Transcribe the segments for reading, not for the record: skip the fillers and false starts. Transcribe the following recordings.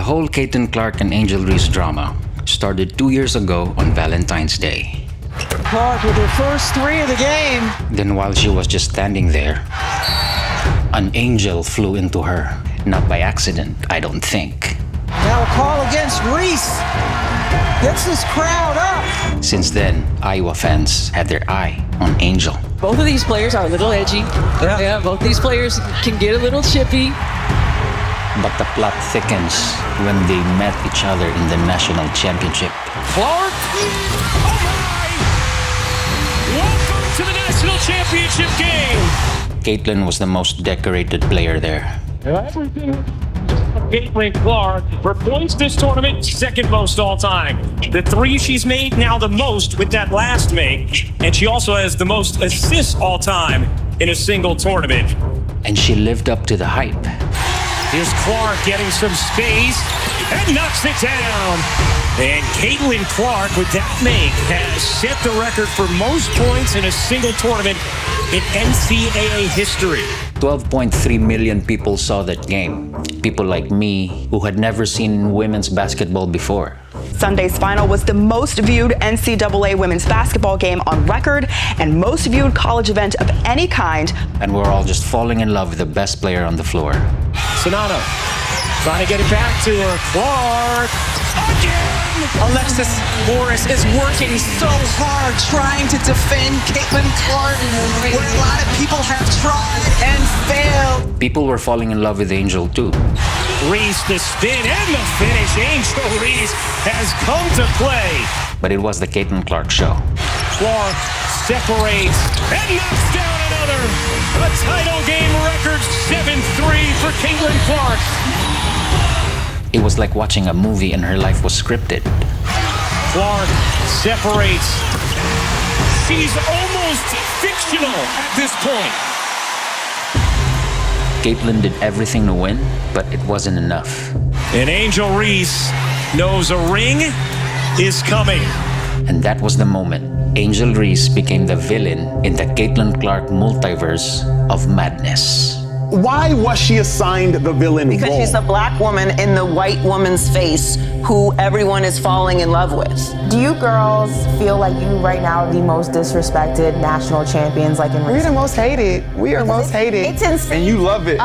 The whole Caitlin Clark and Angel Reese drama started 2 years ago on Valentine's Day. Clark with her first 3 of the game. Then while she was just standing there, an angel flew into her. Not by accident, I don't think. Now a call against Reese. Gets this crowd up. Since then, Iowa fans had their eye on Angel. Both of these players are a little edgy. Yeah, both these players can get a little chippy. But the plot thickens when they met each other in the national championship. Clark. Oh my! Welcome to the national championship game. Caitlin was the most decorated player there. Everything. Caitlin Clark, for points this tournament, second most all time. The 3 she's made, now the most with that last make. And she also has the most assists all time in a single tournament. And she lived up to the hype. Here's Clark getting some space and knocks it down. And Caitlin Clark with that make has set the record for most points in a single tournament in NCAA history. 12.3 million people saw that game. People like me who had never seen women's basketball before. Sunday's final was the most viewed NCAA women's basketball game on record and most viewed college event of any kind. And we're all just falling in love with the best player on the floor. Sonata trying to get it back to her. Clark again! Alexis Morris is working so hard trying to defend Caitlin Clark, where a lot of people have tried and failed. People were falling in love with Angel too. Reese, the spin and the finish. Angel Reese has come to play. But it was the Caitlin Clark show. Clark separates and knocks down another. A title game record 7-3 for Caitlin Clark. It was like watching a movie and her life was scripted. Clark separates. She's almost fictional at this point. Caitlin did everything to win, but it wasn't enough. And Angel Reese knows a ring is coming. And that was the moment Angel Reese became the villain in the Caitlin Clark multiverse of madness. Why was she assigned the villain role? Because she's a black woman in the white woman's face who everyone is falling in love with. Do you girls feel like you right now are the most disrespected national champions like in We're the most hated. We are most hated. It's insane. And you love it.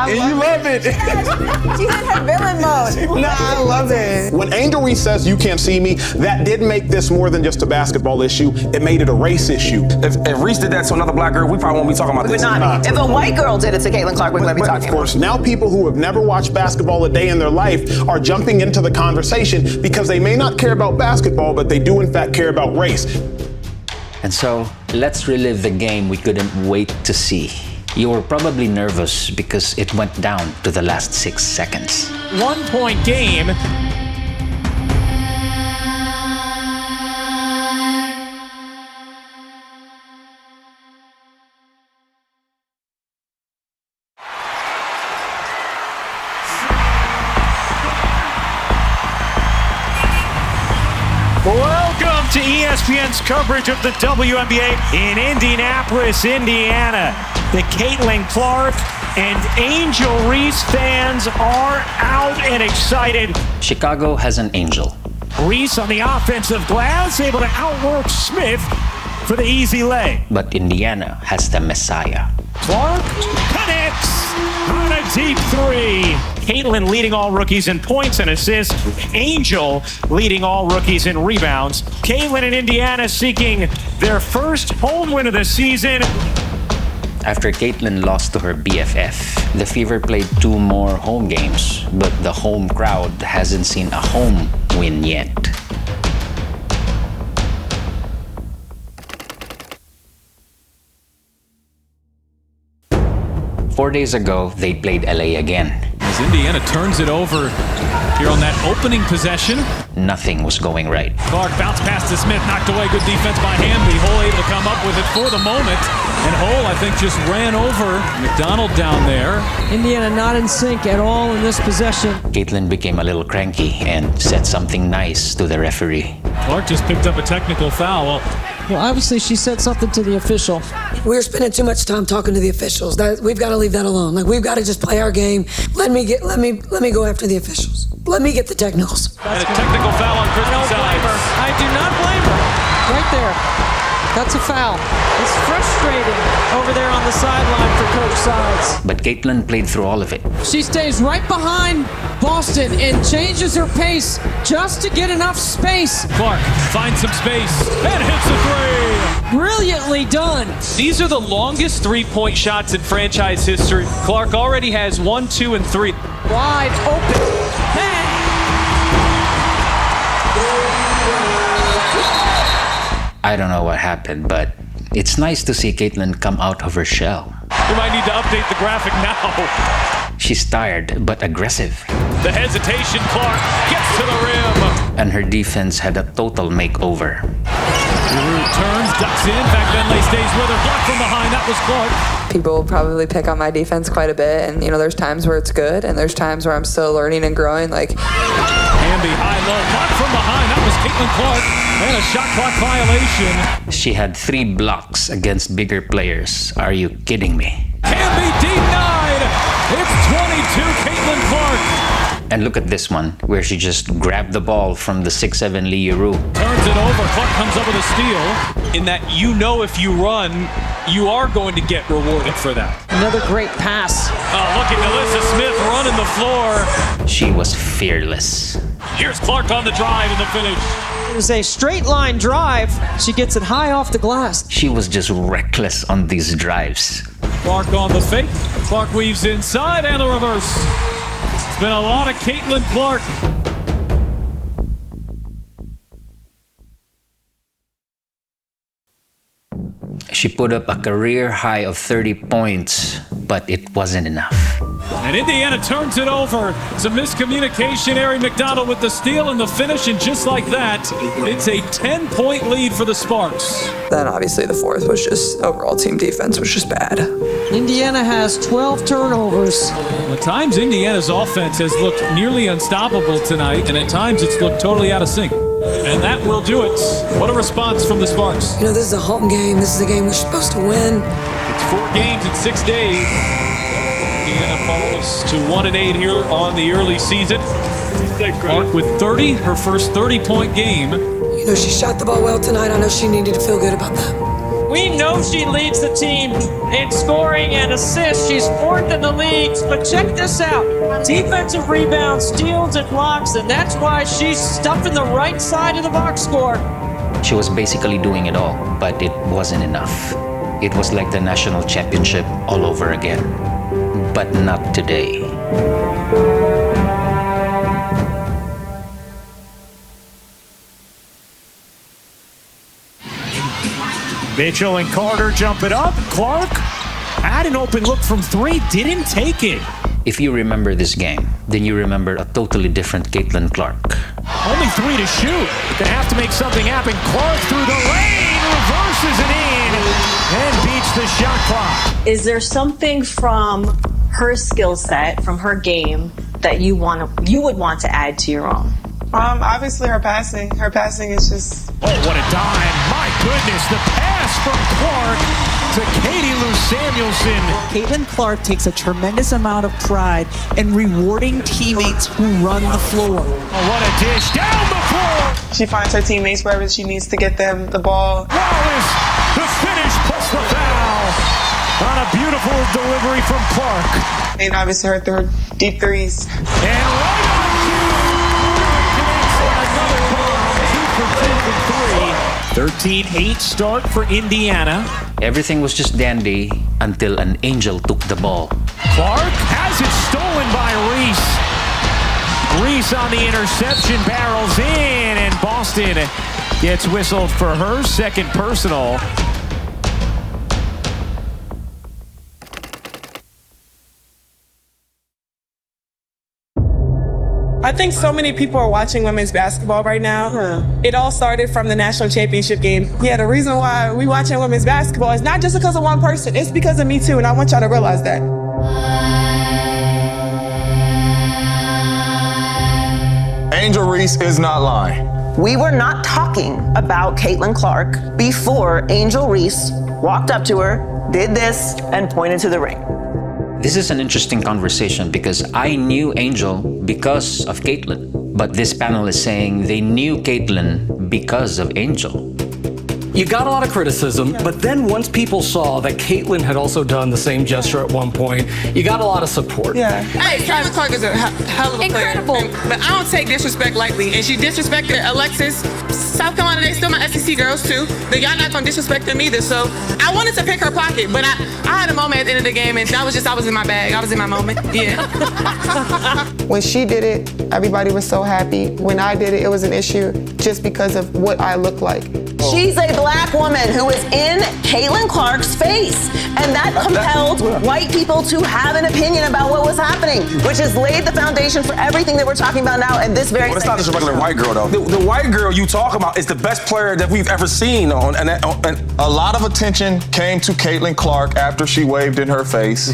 She's in her villain mode. No, I love it. When Angel Reese says you can't see me, that did make this more than just a basketball issue. It made it a race issue. If Reese did that to another black girl, we probably won't be talking about this. If a white girl did it to Caitlin Clark, we're going to be talking Of course, now people who have never watched basketball a day in their life are jumping into the conversation because they may not care about basketball, but they do in fact care about race. And so, let's relive the game we couldn't wait to see. You were probably nervous because it went down to the last 6 seconds. 1-point game. Welcome to ESPN's coverage of the WNBA in Indianapolis, Indiana. The Caitlin Clark and Angel Reese fans are out and excited. Chicago has an angel. Reese on the offensive glass, able to outwork Smith for the easy lay. But Indiana has the Messiah. Clark connects on a deep 3. Caitlin leading all rookies in points and assists. Angel leading all rookies in rebounds. Caitlin and Indiana seeking their first home win of the season. After Caitlin lost to her BFF, the Fever played 2 more home games, but the home crowd hasn't seen a home win yet. Four days ago, they played LA again. As Indiana turns it over here on that opening possession. Nothing was going right. Clark bounced past to Smith, knocked away, good defense by Hamby. Hole able to come up with it for the moment. And Hole, I think, just ran over McDonald down there. Indiana not in sync at all in this possession. Caitlin became a little cranky and said something nice to the referee. Clark just picked up a technical foul. Well, Well, obviously she said something to the official. We're spending too much time talking to the officials. We've got to leave that alone. Like, we've got to just play our game. Let me go after the officials. Let me get the technicals. And a technical foul on Christie's side. I do not blame her. Right there. That's a foul. It's frustrating over there on the sideline for Coach Sides. But Caitlin played through all of it. She stays right behind Boston and changes her pace just to get enough space. Clark finds some space and hits a three. Brilliantly done. These are the longest three-point shots in franchise history. Clark already has 1, 2, and 3. Wide open. I don't know what happened, but it's nice to see Caitlin come out of her shell. We might need to update the graphic now. She's tired, but aggressive. The hesitation, Clark gets to the rim. And her defense had a total makeover. Turns, ducks in. Back Benley stays with her. Blocked from behind. That was Clark. People will probably pick on my defense quite a bit. And, there's times where it's good. And there's times where I'm still learning and growing. Hamby, high-low. Blocked from behind. That was Caitlin Clark. And a shot clock violation. She had 3 blocks against bigger players. Are you kidding me? Hamby denied. It's 22, Caitlin Clark. And look at this one, where she just grabbed the ball from the 6'7" Lee Ru. Turns it over. Clark comes up with a steal. In that if you run, you are going to get rewarded for that. Another great pass. Look at Alyssa Smith running the floor. She was fearless. Here's Clark on the drive and the finish. It was a straight line drive. She gets it high off the glass. She was just reckless on these drives. Clark on the fake. Clark weaves inside and the reverse. It's been a lot of Caitlin Clark. She put up a career high of 30 points, but it wasn't enough. And Indiana turns it over. It's a miscommunication. Ari McDonald with the steal and the finish, and just like that, it's a 10-point lead for the Sparks. Then obviously the fourth was just overall team defense was just bad. Indiana has 12 turnovers. At times, Indiana's offense has looked nearly unstoppable tonight, and at times it's looked totally out of sync. And that will do it. What a response from the Sparks. This is a home game. This is a game we're supposed to win. It's 4 games in 6 days. Indiana falls to 1-8 here on the early season. Clark with 30, her first 30-point game. She shot the ball well tonight. I know she needed to feel good about that. We know she leads the team in scoring and assists. She's 4th in the league. But check this out. Defensive rebounds, steals, and blocks, and that's why she's stuffing the right side of the box score. She was basically doing it all, but it wasn't enough. It was like the national championship all over again. But not today. Mitchell and Carter jump it up. Clark had an open look from 3, didn't take it. If you remember this game, then you remember a totally different Caitlin Clark. Only 3 to shoot. Gonna have to make something happen. Clark through the lane, reverses it in, and beats the shot clock. Is there something from her skill set, from her game, that you would want to add to your own? Obviously her passing. Her passing is just... Oh, what a dime. My goodness, the pass from Clark to Katie Lou Samuelson. Caitlin Clark takes a tremendous amount of pride in rewarding teammates who run the floor. Oh, what a dish down the floor. She finds her teammates wherever she needs to get them the ball. Wallace, the finish plus the foul on a beautiful delivery from Clark. And obviously her third deep threes. And right on cue, connects another bomb, 2 for 2 from 3. 13-8 start for Indiana. Everything was just dandy until an angel took the ball. Clark has it stolen by Reese. Reese on the interception, barrels in, and Boston gets whistled for her second personal. I think so many people are watching women's basketball right now. It all started from the national championship game. Yeah, the reason why we watching women's basketball is not just because of one person, it's because of me too, and I want y'all to realize that. Angel Reese is not lying. We were not talking about Caitlin Clark before Angel Reese walked up to her, did this, and pointed to the ring. This is an interesting conversation because I knew Angel because of Caitlin. But this panel is saying they knew Caitlin because of Angel. You got a lot of criticism, but then once people saw that Caitlin had also done the same gesture at one point, you got a lot of support. Yeah. Hey, Caitlin Clark is a hell of a Incredible. player. But I don't take disrespect lightly. And she disrespected Alexis. South Carolina, they still my SEC girls too. But y'all not gonna disrespect them either. So I wanted to pick her pocket, but I had a moment at the end of the game, and that was just, I was in my bag. I was in my moment. Yeah. When she did it, everybody was so happy. When I did it, it was an issue just because of what I look like. She's a black woman who is in Caitlin Clark's face. And that compelled white people to have an opinion about what was happening, which has laid the foundation for everything that we're talking about now in this very Well, it's not just a regular white girl, though. The white girl you talk about is the best player that we've ever seen and a lot of attention came to Caitlin Clark after she waved in her face.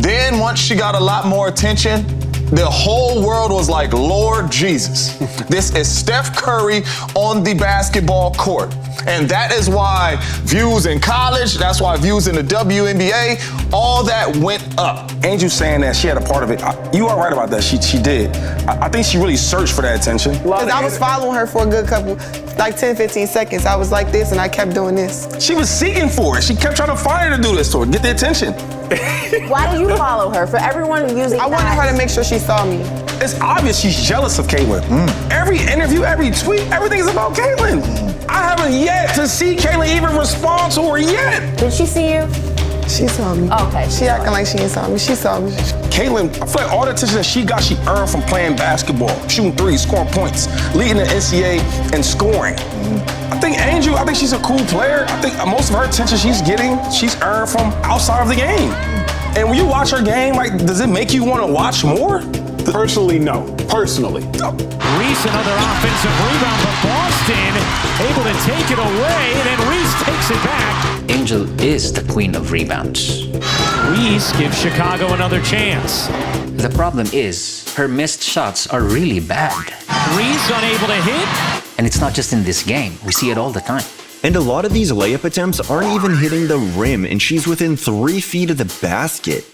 Then once she got a lot more attention, the whole world was like, Lord Jesus, this is Steph Curry on the basketball court. And that is why views in college, that's why views in the WNBA, all that went up. Angel saying that she had a part of it. You are right about that. She did. I think she really searched for that attention. Because I was following her for a good couple, like 10, 15 seconds. I was like this and I kept doing this. She was seeking for it. She kept trying to find her to do this to her, get the attention. Why do you follow her? For everyone using I wanted her to make sure she saw me. It's obvious she's jealous of Caitlin. Every interview, every tweet, everything is about Caitlin. I haven't yet to see Caitlin even respond to her yet. Did she see you? She saw me. Okay. She acting like she ain't saw me. She saw me. Caitlin, I feel like all the attention that she got, she earned from playing basketball, shooting threes, scoring points, leading the NCAA and scoring. I think Angel, I think she's a cool player. I think most of her attention she's getting, she's earned from outside of the game. And when you watch her game, like, does it make you want to watch more? Personally, no. Personally. Reese, another offensive rebound, but Boston able to take it away, and then Reese takes it back. Angel is the queen of rebounds. Reese gives Chicago another chance. The problem is, her missed shots are really bad. Reese unable to hit. And it's not just in this game. We see it all the time. And a lot of these layup attempts aren't even hitting the rim, and she's within 3 feet of the basket.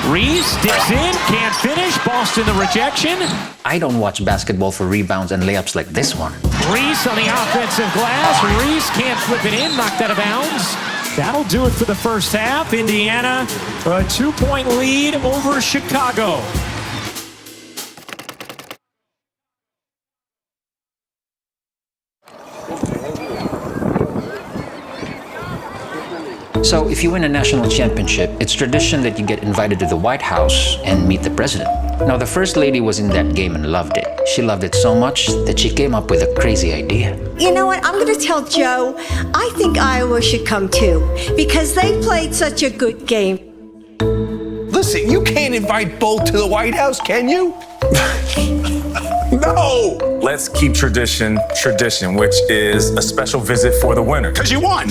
Reese dips in, can't finish. Boston the rejection. I don't watch basketball for rebounds and layups like this one. Reese on the offensive glass. Reese can't flip it in, knocked out of bounds. That'll do it for the first half. Indiana, a 2-point lead over Chicago. So if you win a national championship, it's tradition that you get invited to the White House and meet the president. Now, the First Lady was in that game and loved it. She loved it so much that she came up with a crazy idea. You know what? I'm going to tell Joe, I think Iowa should come too, because they played such a good game. Listen, you can't invite both to the White House, can you? No! Let's keep tradition, which is a special visit for the winner. Because you won.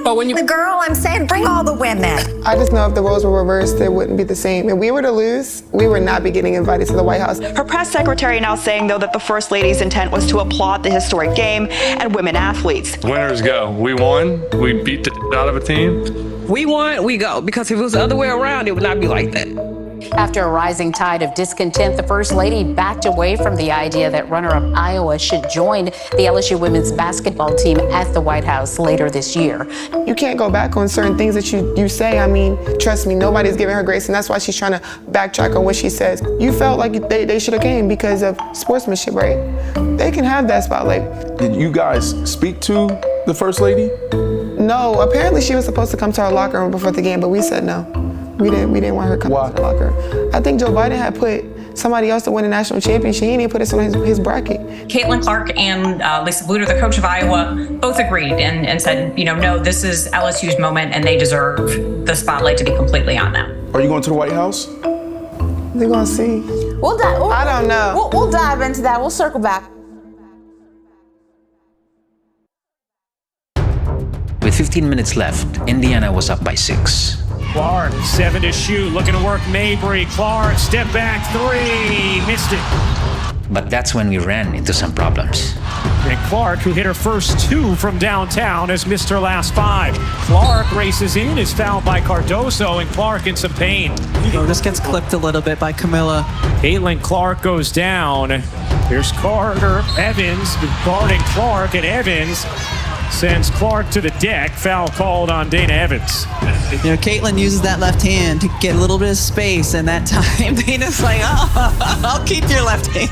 But when you the girl, I'm saying bring all the women. I just know if the roles were reversed, it wouldn't be the same. If we were to lose, we would not be getting invited to the White House. Her press secretary now saying, though, that the First Lady's intent was to applaud the historic game and women athletes. Winners go. We won. We beat the out of a team. We won, we go. Because if it was the other way around, it would not be like that. After a rising tide of discontent, the First Lady backed away from the idea that runner-up Iowa should join the LSU women's basketball team at the White House later this year. You can't go back on certain things that you say. I mean, trust me, nobody's giving her grace, and that's why she's trying to backtrack on what she says. You felt like they should have came because of sportsmanship, right? They can have that spotlight. Did you guys speak to the First Lady? No, apparently she was supposed to come to our locker room before the game, but we said no. We didn't want her coming to the locker room. I think Joe Biden had put somebody else to win a national championship. He didn't even put us on his bracket. Caitlin Clark and Lisa Bluter, the coach of Iowa, both agreed and said, no, this is LSU's moment and they deserve the spotlight to be completely on them. Are you going to the White House? They're going to see. I don't know. We'll dive into that. We'll circle back. With 15 minutes left, Indiana was up by 6. Clark, 7 to shoot, looking to work Mabry. Clark, step back 3, missed it. But that's when we ran into some problems. And Clark, who hit her first 2 from downtown, has missed her last 5. Clark races in, is fouled by Cardoso, and Clark in some pain. Oh, this gets clipped a little bit by Camilla. Caitlin Clark goes down. Here's Carter Evans guarding Clark, and Evans sends Clark to the deck. Foul called on Dana Evans. You know, Caitlin uses that left hand to get a little bit of space, and that time Dana's like, oh, I'll keep your left hand.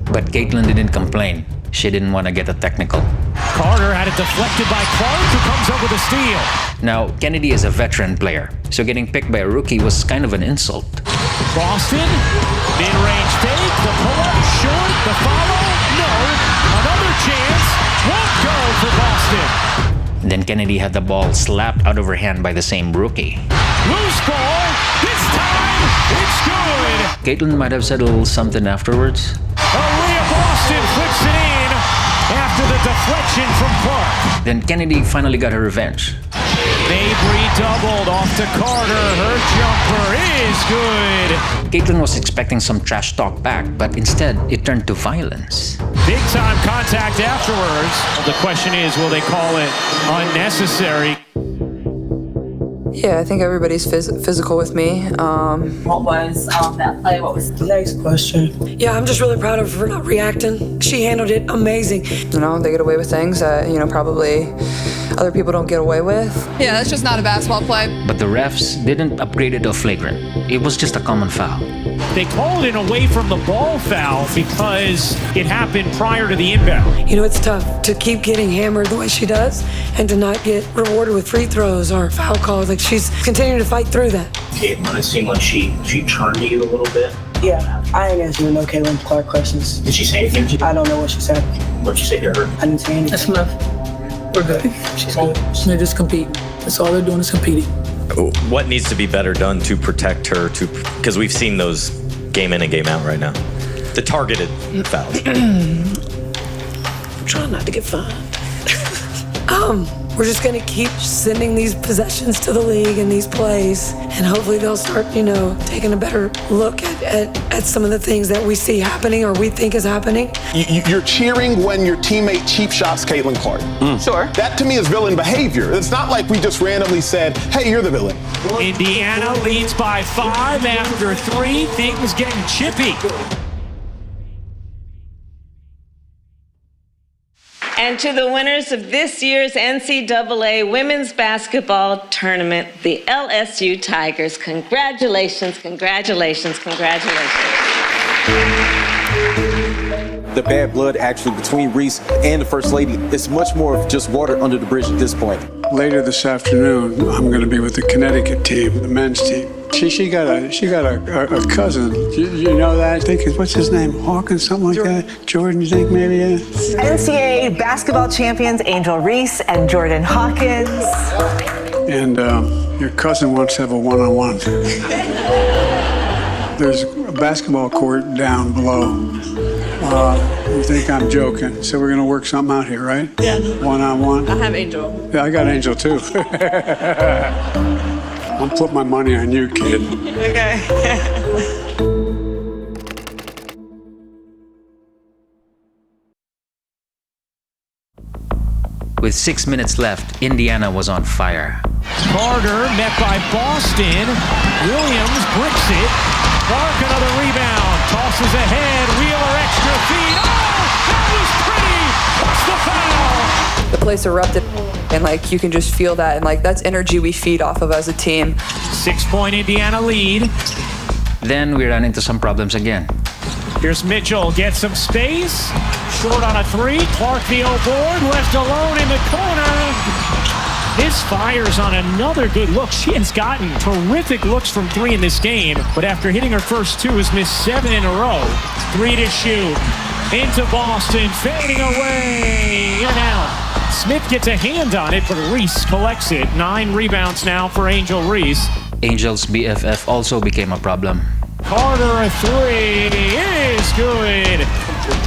But Caitlin didn't complain. She didn't want to get a technical. Carter had it deflected by Clark, who comes up with a steal. Now, Kennedy is a veteran player, so getting picked by a rookie was kind of an insult. Boston, mid-range fake, the pull-up, short, the follow, no, another chance, won't go for Boston. Then Kennedy had the ball slapped out of her hand by the same rookie. Loose ball, this time, it's good. Caitlin might have said a little something afterwards. Aaliyah Boston flips it in after the deflection from Clark. Then Kennedy finally got her revenge. Mabry doubled off to Carter. Her jumper is good. Caitlin was expecting some trash talk back, but instead it turned to violence. Big time contact afterwards. The question is, will they call it unnecessary? Yeah, I think everybody's physical with me. What was that play? What was the Next question. Yeah, I'm just really proud of her not reacting. She handled it amazing. You know, they get away with things that, probably other people don't get away with. Yeah, that's just not a basketball play. But the refs didn't upgrade it to a flagrant. It was just a common foul. They called it away from the ball foul because it happened prior to the inbound. You know, it's tough to keep getting hammered the way she does and to not get rewarded with free throws or foul calls. Like, she's continuing to fight through that. Caitlin, it seemed like she turned to you a little bit. Yeah, I ain't answering no Caitlin Clark questions. Did she say anything to you? I don't know what she said. What'd you say to her? I didn't say anything. That's enough. We're good. She's good. They're just competing. That's all they're doing is competing. What needs to be better done to protect her? Because we've seen those game in and game out right now. The targeted fouls. I'm trying not to get fined. We're just gonna keep sending these possessions to the league and these plays, and hopefully they'll start, taking a better look at some of the things that we see happening or we think is happening. You're cheering when your teammate cheap shots Caitlin Clark. Sure. That to me is villain behavior. It's not like we just randomly said, hey, you're the villain. Indiana leads by 5 after 3. Things getting chippy. And to the winners of this year's NCAA Women's Basketball Tournament, the LSU Tigers. Congratulations, congratulations, congratulations. The bad blood actually between Reese and the First Lady, it's much more of just water under the bridge at this point. Later this afternoon, I'm going to be with the Connecticut team, the men's team. She got a cousin. You know that? I think what's his name? Hawkins, something like that. Jordan, you think maybe? Yeah. NCAA basketball champions Angel Reese and Jordan Hawkins. And your cousin wants to have a one-on-one. There's a basketball court down below. You think I'm joking? So we're gonna work something out here, right? Yeah. One-on-one. I have Angel. Yeah, I got Angel too. I'll put my money on you, kid. Okay. With 6 minutes left, Indiana was on fire. Carter met by Boston. Williams bricks it. Clark another rebound. Tosses ahead. Wheeler extra feed. Oh, that was pretty. What's the foul? The place erupted, and you can just feel that, and that's energy we feed off of as a team. 6-point Indiana lead. Then we ran into some problems again. Here's Mitchell, gets some space. Short on a 3. Clark the board, left alone in the corner. This fires on another good look. She has gotten terrific looks from 3 in this game, but after hitting her first 2 has missed 7 in a row. 3 to shoot. Into Boston, fading away. In and out. Smith gets a hand on it, but Reese collects it. 9 rebounds now for Angel Reese. Angel's BFF also became a problem. Carter a 3 is good.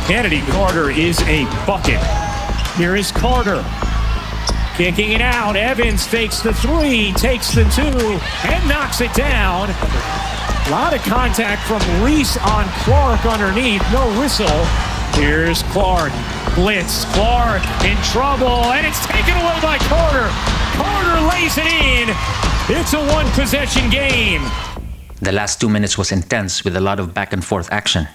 Kennedy Carter is a bucket. Here is Carter. Kicking it out. Evans fakes the 3, takes the 2, and knocks it down. A lot of contact from Reese on Clark underneath. No whistle. Here's Clark. Blitz. Clark in trouble, and it's taken away by Carter. Carter lays it in. It's a one-possession game. The last 2 minutes was intense with a lot of back and forth action.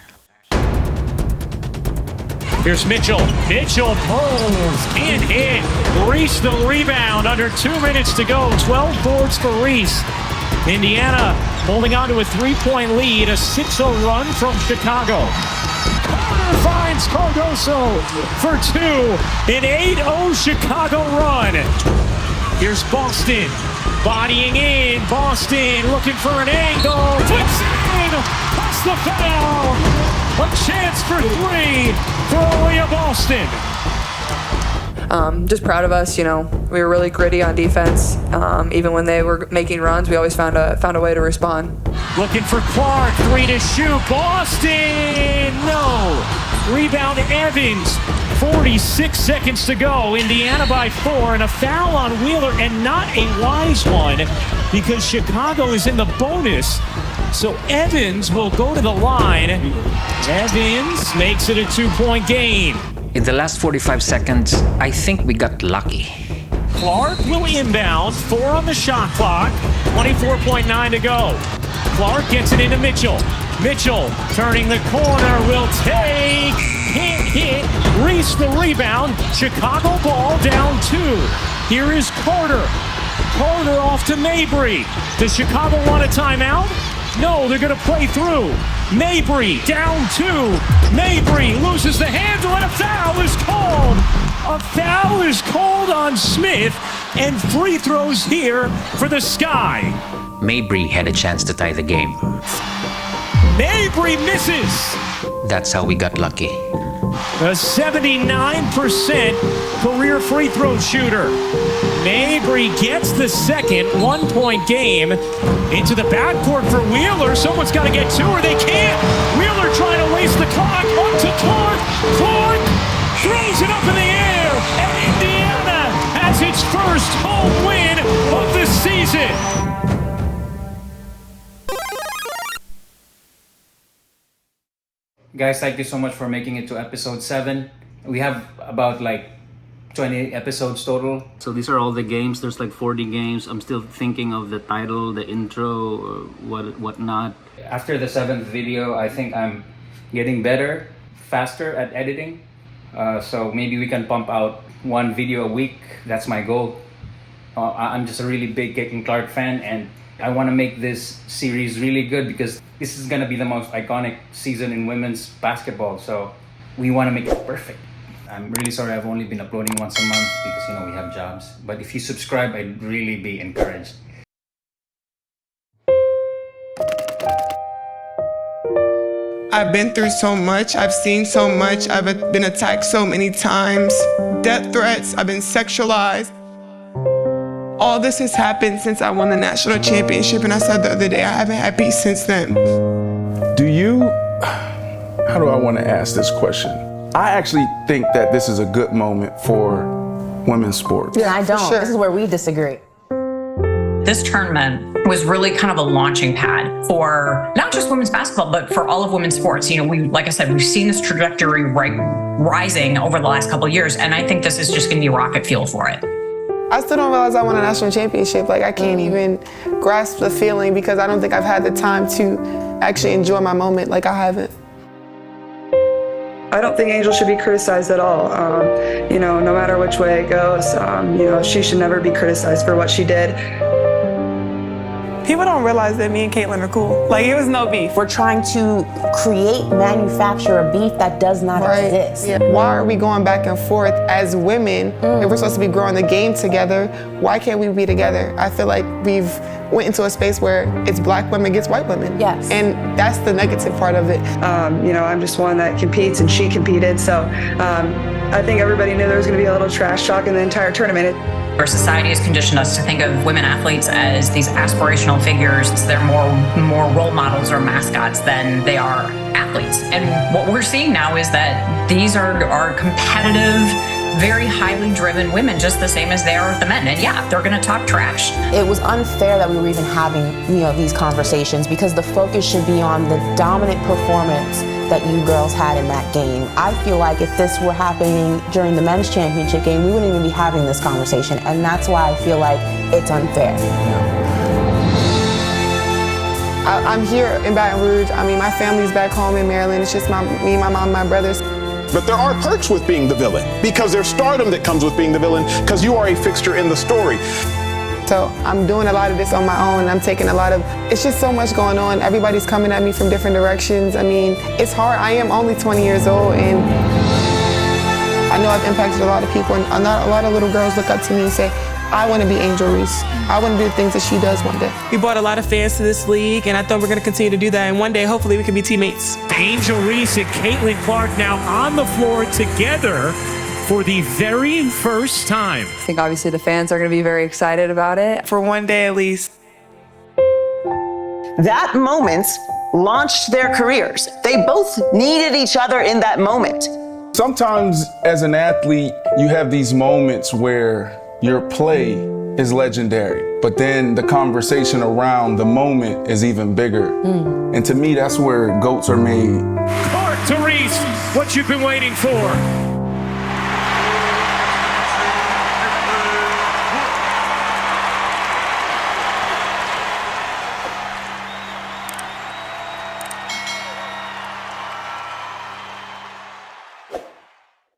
Here's Mitchell. Mitchell pulls. Can't hit. Reese the rebound. Under 2 minutes to go. 12 boards for Reese. Indiana holding on to a 3-point lead. A 6-0 run from Chicago. Carter finds Cardoso for 2. An 8-0 Chicago run. Here's Boston. Bodying in. Boston looking for an angle. Flips in. Plus the foul. A chance for 3 for Aaliyah Boston. Just proud of us, we were really gritty on defense. Even when they were making runs, we always found a way to respond. Looking for Clark, 3 to shoot. Boston, no. Rebound Evans, 46 seconds to go. Indiana by 4, and a foul on Wheeler, and not a wise one because Chicago is in the bonus. So Evans will go to the line. Evans makes it a 2-point game. In the last 45 seconds, I think we got lucky. Clark will inbound, 4 on the shot clock, 24.9 to go. Clark gets it into Mitchell. Mitchell turning the corner, will take, can't hit, Reese the rebound, Chicago ball down 2. Here is Carter. Carter off to Mabry. Does Chicago want a timeout? No, they're going to play through. Mabry down 2. Mabry loses the handle, and a foul is called. A foul is called on Smith, and free throws here for the Sky. Mabry had a chance to tie the game. Mabry misses. That's how we got lucky. A 79% career free throw shooter. Mabry gets the second 1-point game into the backcourt for Wheeler. Someone's got to get to her. They can't. Wheeler trying to waste the clock. Up to Clark. Clark throws it up in the air. And Indiana has its first home win of the season. Guys, thank you so much for making it to episode 7. We have about 20 episodes total. So these are all the games. There's 40 games. I'm still thinking of the title, the intro, whatnot. After the 7th video, I think I'm getting better, faster at editing. So maybe we can pump out 1 video a week. That's my goal. I'm just a really big Caitlin Clark fan, and I want to make this series really good because this is going to be the most iconic season in women's basketball. So we want to make it perfect. I'm really sorry I've only been uploading once a month because, we have jobs. But if you subscribe, I'd really be encouraged. I've been through so much. I've seen so much. I've been attacked so many times. Death threats. I've been sexualized. All this has happened since I won the national championship, and I said the other day, I haven't had peace since then. How do I want to ask this question? I actually think that this is a good moment for women's sports. Yeah, I don't. Sure. This is where we disagree. This tournament was really kind of a launching pad for not just women's basketball, but for all of women's sports. Like I said, we've seen this trajectory rising over the last couple of years, and I think this is just going to be rocket fuel for it. I still don't realize I won a national championship. I can't even grasp the feeling because I don't think I've had the time to actually enjoy my moment like I haven't. I don't think Angel should be criticized at all. No matter which way it goes, she should never be criticized for what she did. People don't realize that me and Caitlin are cool. It was no beef. We're trying to manufacture a beef that does not exist. Yeah. Why are we going back and forth as women? If we're supposed to be growing the game together, why can't we be together? I feel like we've went into a space where it's black women against white women. Yes. And that's the negative part of it. I'm just one that competes, and she competed. So I think everybody knew there was going to be a little trash talk in the entire tournament. Our society has conditioned us to think of women athletes as these aspirational figures. They're more role models or mascots than they are athletes. And what we're seeing now is that these are competitive, very highly driven women, just the same as they are with the men. And yeah, they're going to talk trash. It was unfair that we were even having, these conversations, because the focus should be on the dominant performance that you girls had in that game. I feel like if this were happening during the men's championship game, we wouldn't even be having this conversation. And that's why I feel like it's unfair. I'm here in Baton Rouge. I mean, my family's back home in Maryland. It's just me, my mom, my brothers. But there are perks with being the villain, because there's stardom that comes with being the villain, because you are a fixture in the story. So I'm doing a lot of this on my own. I'm taking it's just so much going on. Everybody's coming at me from different directions. I mean, it's hard. I am only 20 years old, and I know I've impacted a lot of people, and a lot of little girls look up to me and say, I want to be Angel Reese. I want to do the things that she does one day. We brought a lot of fans to this league, and I thought we're going to continue to do that. And one day, hopefully, we can be teammates. Angel Reese and Caitlin Clark now on the floor together for the very first time. I think obviously the fans are going to be very excited about it. For one day at least. That moment launched their careers. They both needed each other in that moment. Sometimes as an athlete, you have these moments where your play is legendary, but then the conversation around the moment is even bigger. And to me, that's where GOATs are made. Clark to Reese, what you've been waiting for.